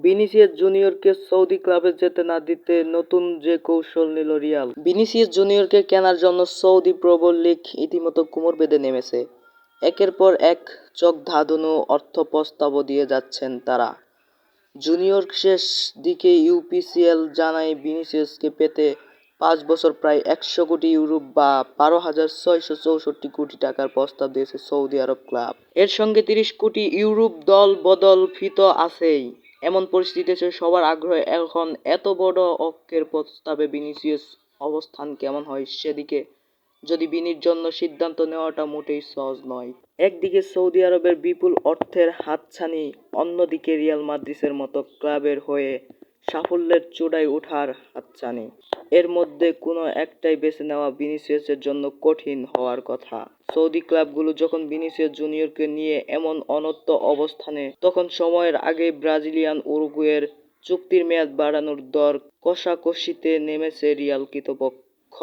Vinicius জুনিয়রকে Saudi ক্লাবে যেতে না দিতে নতুন যে কৌশল নিল রিয়াল। ভিনিসিয়াস জুনিয়রকে কেনার জন্য সৌদি প্রো লীগ ইতিমধ্যে কোমর বেঁধে নেমেছে। একের পর এক চোখধাঁধানো অর্থ প্রস্তাবও দিয়ে যাচ্ছেন তারা। জুনিয়র শেষ দিকে ইউপিসিএল জানায় ভিনিসিয়াসকে পেতে 5 বছর প্রায় 100 কোটি ইউরো বা 12,664 কোটি টাকার প্রস্তাব দিয়েছে সৌদি আরব ক্লাব। এর সঙ্গে 30 কোটি ইউরো দল বদল ফি তো আছেই। এমন পরিস্থিতিতে সবার আগ্রহ এখন এত বড় অঙ্কের প্রস্তাবে ভিনিসিয়াস অবস্থান কেমন হয় সেদিকে। যদি ভিনির জন্য সিদ্ধান্ত নেওয়াটা মোটেই সহজ নয়। একদিকে সৌদি আরবের বিপুল অর্থের হাতছানি, অন্যদিকে রিয়াল মাদ্রিদের মতো ক্লাবের হয়ে সাফল্যের চূড়ায় ওঠার হাতছানি। এর মধ্যে কোনো একটাই বেছে নেওয়া ভিনিসিয়াসের জন্য কঠিন হওয়ার কথা। সৌদি ক্লাবগুলো যখন ভিনিসিয়াস জুনিয়রকে নিয়ে এমন অনড় অবস্থানে, তখন সময়ের আগেই ব্রাজিলিয়ান উরুগুয়ের চুক্তির মেয়াদ বাড়ানোর দর কষাকষিতে নেমেছে রিয়াল কর্তৃপক্ষ।